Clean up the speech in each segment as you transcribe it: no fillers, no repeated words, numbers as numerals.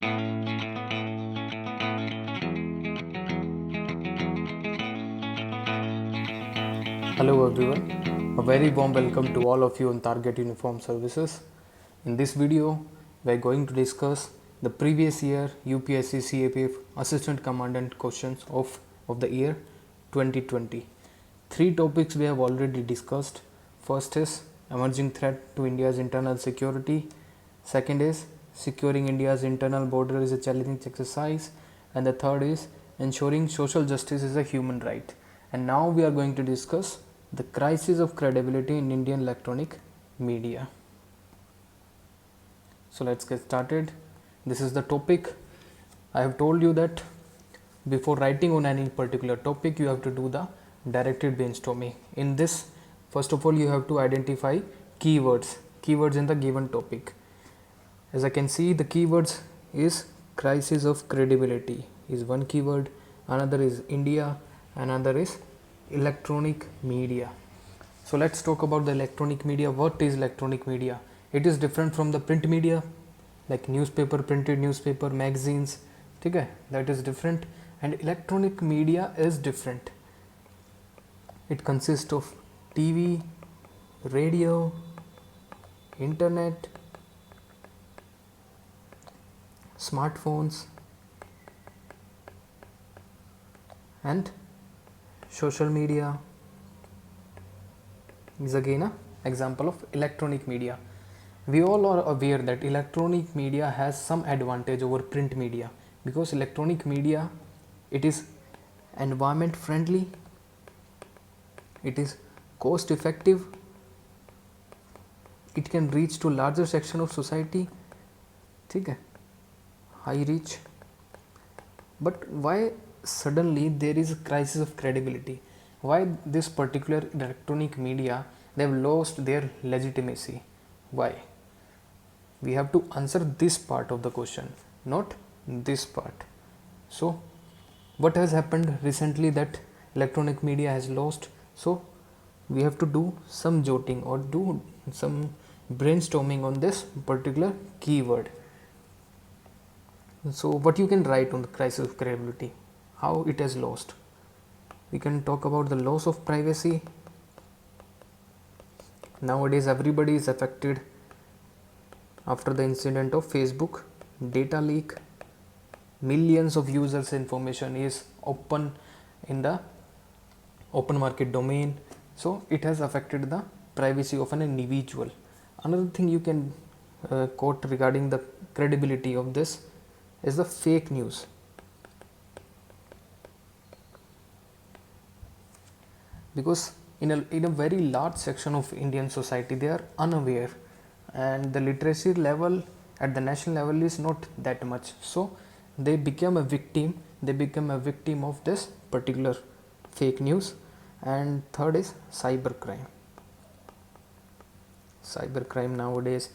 Hello everyone, a very warm welcome to all of you on Target Uniform Services. In this video, we are going to discuss the previous year UPSC CAPF Assistant Commandant questions of the year 2020. Three topics we have already discussed. First is emerging threat to India's internal security. Second is securing India's internal border is a challenging exercise. And the third is ensuring social justice is a human right. And now we are going to discuss the crisis of credibility in Indian electronic media. So let's get started. This is the topic. I have told you that before writing on any particular topic, you have to do the directed brainstorming. In this, first of all, you have to identify keywords in the given topic. As I can see, the keywords is crisis of credibility is one keyword, another is India, another is electronic media. So let's talk about the electronic media. What is electronic media? It is different from the print media like newspaper, printed newspaper, magazines. Okay, that is different, and electronic media is different. It consists of TV, radio, internet, smartphones, and social media is again an example of electronic media. We all are aware that electronic media has some advantage over print media because electronic media, it is environment friendly, it is cost effective, it can reach to larger section of society, okay, high reach. But why suddenly there is a crisis of credibility? Why this particular electronic media, they have lost their legitimacy? Why? We have to answer this part of the question, not this part. So what has happened recently that electronic media has lost? So we have to do some jotting or do some brainstorming on this particular keyword. So what you can write on the crisis of credibility, how it has lost? We can talk about the loss of privacy. Nowadays everybody is affected after the incident of Facebook data leak. Millions of users information is open in the open market domain, so it has affected the privacy of an individual. Another thing you can quote regarding the credibility of this is the fake news. Because in a very large section of Indian society, they are unaware and the literacy level at the national level is not that much, so they become a victim of this particular fake news. And third is cybercrime. Nowadays,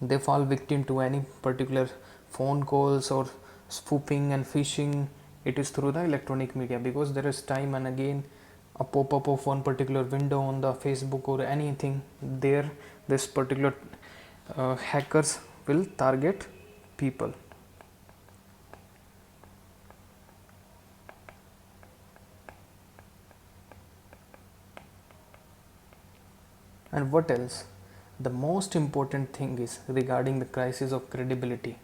they fall victim to any particular phone calls or spoofing and phishing. It is through the electronic media because there is time and again a pop-up of one particular window on the Facebook or anything there. This particular hackers will target people. And what else? The most important thing is regarding the crisis of credibility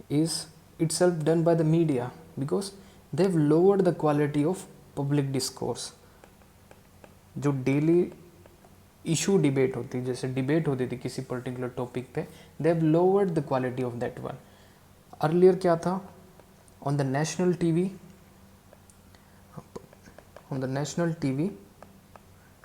is itself done by the media because they've lowered the quality of public discourse. जो daily issue debate होती, जैसे debate होती थी किसी particular topic पे, they have lowered the quality of that one. Earlier क्या था, on the national TV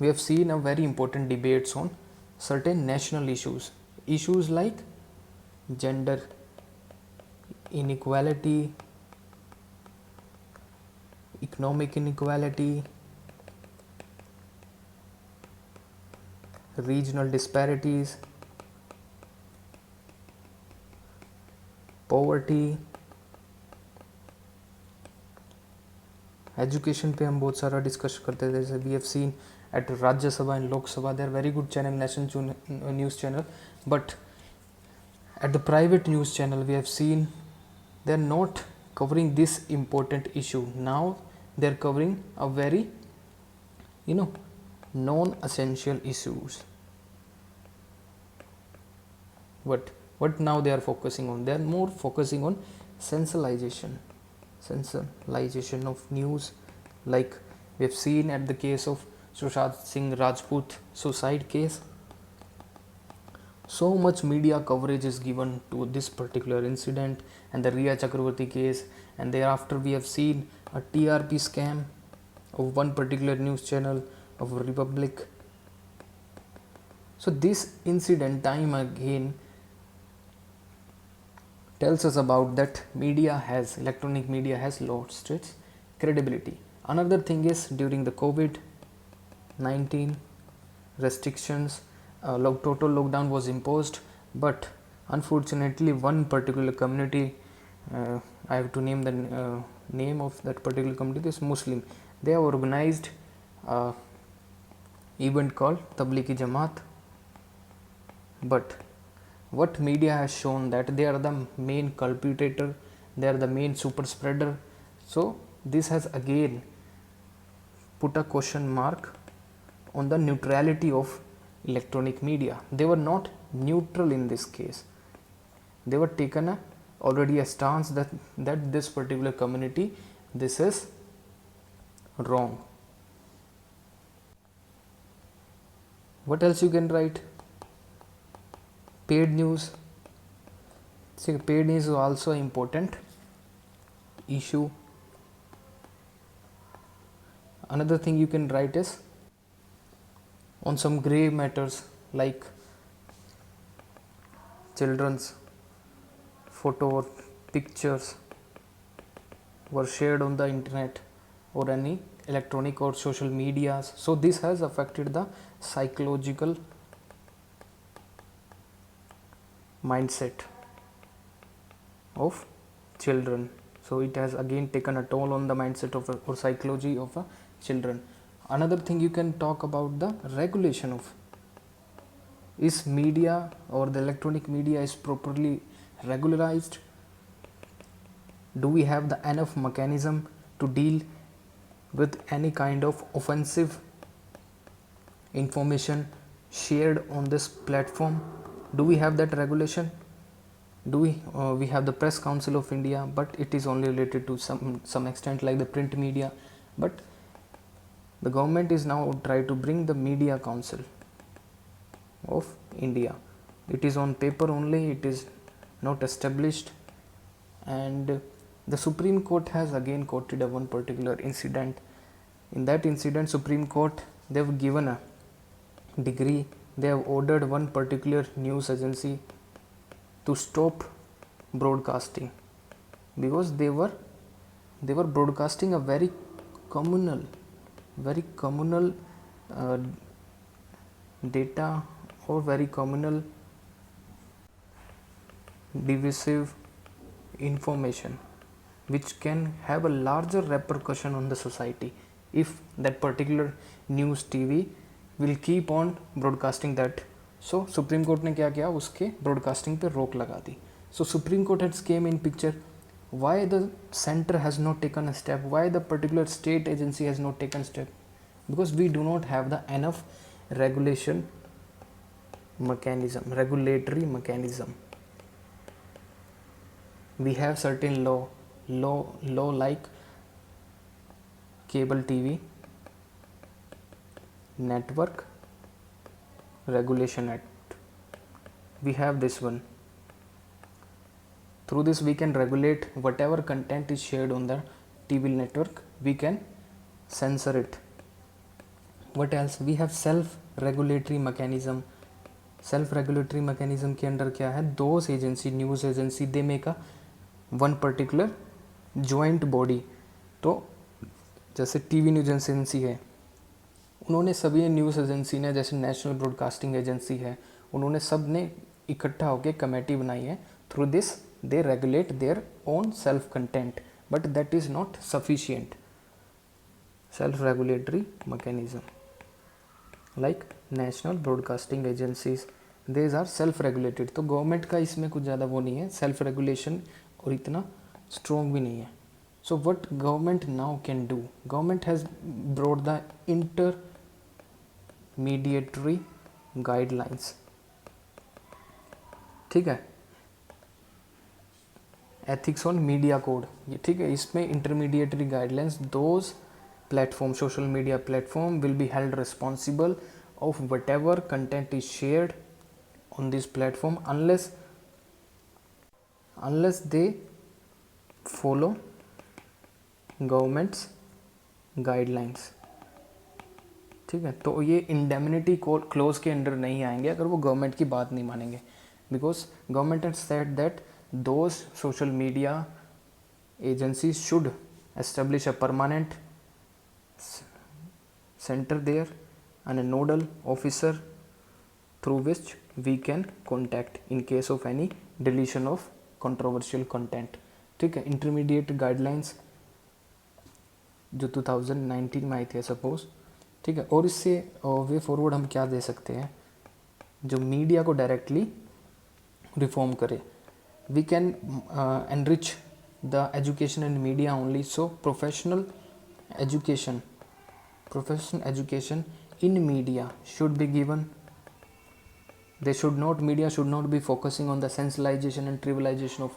we have seen a very important debates on certain national issues like gender inequality, economic inequality, regional disparities, poverty, education पे हम बहुत सारा discuss करते थे. जैसे we have seen at Rajya Sabha and Lok Sabha, they are very good channel, national news channel, but At the private news channel, we have seen they are not covering this important issue. Now they are covering a very, non-essential issues. What now they are focusing on? They are more focusing on sensationalization of news, like we have seen at the case of Sushant Singh Rajput suicide case. So much media coverage is given to this particular incident and the Riya Chakravarti case, and thereafter we have seen a TRP scam of one particular news channel of Republic. So this incident time again tells us about that electronic media has lost its credibility. Another thing is, during the COVID-19 restrictions, total lockdown was imposed, but unfortunately one particular community, I have to name the name of that particular community, is Muslim. They have organized a event called Tablighi Jamaat, but what media has shown that they are the main culprit, they are the main super spreader. So this has again put a question mark on the neutrality of electronic media. They were not neutral in this case. They were taken already a stance that this particular community, this is wrong. What else you can write? Paid news. See, paid news is also an important issue. Another thing you can write is on some grave matters, like children's photo or pictures were shared on the internet or any electronic or social medias. So this has affected the psychological mindset of children. So it has again taken a toll on the mindset of or psychology of children. Another thing you can talk about the regulation of, is media or the electronic media is properly regularized? Do we have the enough mechanism to deal with any kind of offensive information shared on this platform? Do we have that regulation? Do we have the Press Council of India, but it is only related to some extent, like the print media. But the government is now trying to bring the Media Council of India. It is on paper only, it is not established. And the Supreme Court has again quoted one particular incident. In that incident, Supreme Court, they have given a degree. They have ordered one particular news agency to stop broadcasting because they were broadcasting a very communal data or very communal divisive information, which can have a larger repercussion on the society if that particular news TV will keep on broadcasting that. So Supreme Court ने क्या किया, उसके broadcasting पे रोक लगा दी. So Supreme Court has came in picture. Why the center has not taken a step? Why the particular state agency has not taken step? Because we do not have the enough regulatory mechanism. We have certain law like Cable TV Network Regulation Act. We have this one. Through this we can regulate whatever content is shared on the TV network. We can censor it. What else? We have self-regulatory mechanism. Self-regulatory mechanism के अंदर क्या है? Those agency, news agency, they make a one particular joint body. तो जैसे TV news agency है, उन्होंने सभी news agency ने, जैसे नेशनल ब्रॉडकास्टिंग एजेंसी है, उन्होंने सब ने इकट्ठा होकर कमेटी बनाई है. Through this they regulate their own self content, but that is not sufficient. Self regulatory mechanism like national broadcasting agencies, these are self regulated. तो गवर्नमेंट का इसमें कुछ ज़्यादा वो नहीं है, सेल्फ रेगुलेशन और इतना स्ट्रॉन्ग भी नहीं है। So what government now can do, government has brought the intermediary guidelines, ठीक है, एथिक्स ऑन मीडिया कोड, ये ठीक है, इसमें intermediary guidelines, those platform, social media platform will be held responsible of whatever content is shared on this platform unless they follow government's guidelines, ठीक है। तो ये इंडेमनिटी क्लोज के अंडर नहीं आएंगे अगर वो गवर्नमेंट की बात नहीं मानेंगे, because government has said that those social media agencies should establish a permanent center there and a nodal officer through which we can contact in case of any deletion of controversial content, ठीक है। Intermediate guidelines जो 2019 में आई थी suppose, ठीक है। और इससे way forward हम क्या दे सकते हैं जो मीडिया को डायरेक्टली रिफॉर्म करे, we can enrich the education and media only, so professional education in media should be given. Media should not be focusing on the sensationalization and trivialization of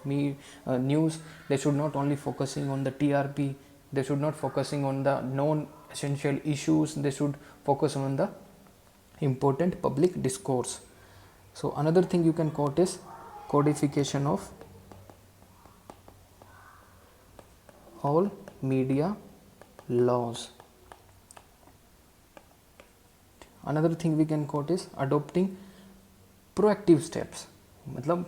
news. They should not only focusing on the TRP, they should not focusing on the non-essential issues, they should focus on the important public discourse. So another thing you can quote is codification of all media laws. Another thing we can quote is adopting proactive steps, मतलब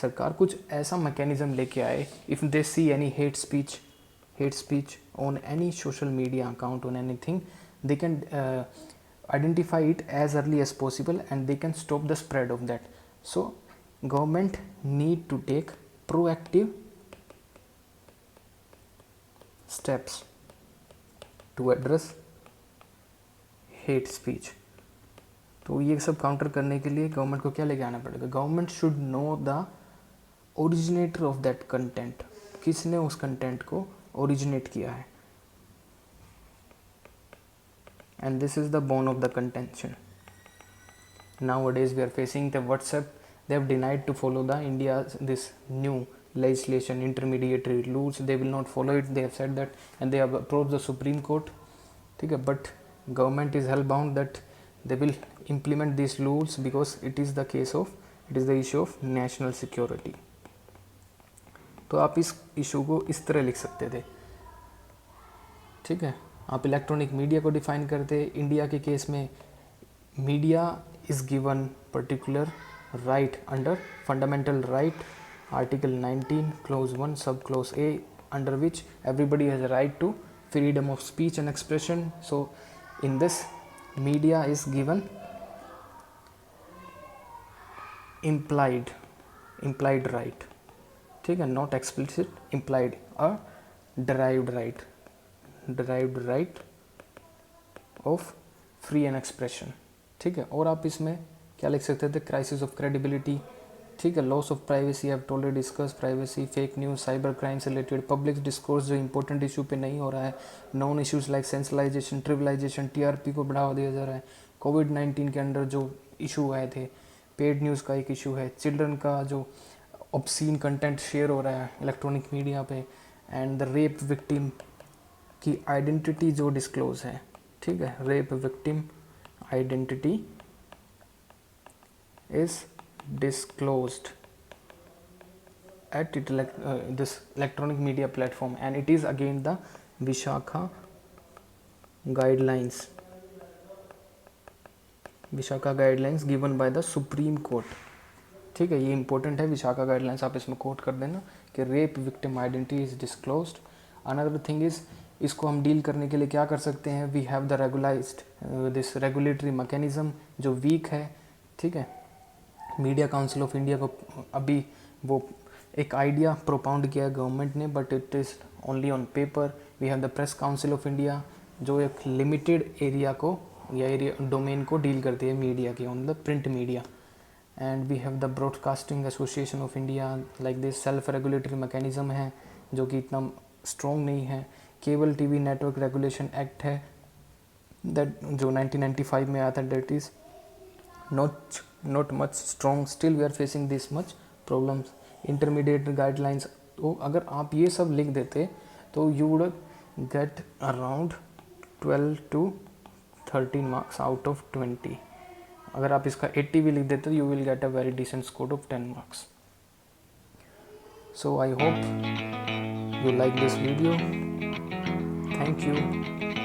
सरकार कुछ ऐसा mechanism लेके आए, if they see any hate speech on any social media account on anything, they can identify it as early as possible and they can stop the spread of that. So government need to take proactive steps to address hate speech. तो ये सब counter करने के लिए government को क्या लेके आना पड़ेगा, government should know the originator of that content, किसने उस कंटेंट को ओरिजिनेट किया है, and this is the bone of the contention. Nowadays we are facing the WhatsApp, they have denied to follow the India's this new legislation, intermediary rules, they will not follow it, they have said that, and they have approached the Supreme Court, ठीक है. But government is hellbound that they will implement these rules because it is the the issue of national security. तो आप इस issue को इस तरह लिख सकते थे, ठीक है. आप इलेक्ट्रॉनिक मीडिया को डिफाइन करते, इंडिया के केस में media is given particular right under fundamental right article 19 clause 1 sub clause A, under which everybody has a right to freedom of speech and expression. So in this media is given implied right, ठीक है, not explicit, implied, a derived right of free and expression, ठीक है. और आप इसमें क्या लिख सकते थे, क्राइसिस ऑफ क्रेडिबिलिटी, ठीक है, loss of privacy, have already discuss privacy, fake news, cyber crime से रिलेटेड, पब्लिक डिस्कोर्स जो इंपॉर्टेंट इशू पे नहीं हो रहा है, नॉन इश्यूज लाइक सेंसलाइजेशन, ट्रिवलाइजेशन, टीआरपी को बढ़ावा दिया जा रहा है, कोविड-19 के अंडर जो इशू आए थे, पेड न्यूज़ का एक इशू है, चिल्ड्रन का जो ऑब्सीन कंटेंट शेयर हो रहा है इलेक्ट्रॉनिक मीडिया पे, एंड द रेप विक्टिम की आइडेंटिटी जो डिस्क्लोज है, ठीक है, rape victim identity is disclosed at this electronic media platform, and it is again the Vishakha guidelines given by the Supreme Court, ठीक है. ये इंपॉर्टेंट है, विशाखा गाइडलाइंस आप इसमें कोट कर देना कि rape victim identity is disclosed. Another thing is, इसको हम डील करने के लिए क्या कर सकते हैं, we have the regularized this regulatory mechanism जो वीक है, ठीक है. मीडिया काउंसिल ऑफ इंडिया को अभी वो एक आइडिया प्रोपाउंड किया गवर्नमेंट ने, but it is only on paper. We have the press council of India जो एक लिमिटेड एरिया को या एरिया डोमेन को डील करती है मीडिया की, on the print media, and we have the broadcasting association of India, like this self regulatory mechanism है जो कि इतना स्ट्रॉन्ग नहीं है। Cable TV network regulation act है दैट जो 1995 में आया था, that is not much strong, still we are facing this much problems. Intermediate guidelines, तो अगर आप ये सब लिख देते तो you would get around 12 to 13 marks out of 20। अगर आप इसका 80 भी लिख देते तो you will get a very decent score of 10 marks. So I hope you like this video. Thank you.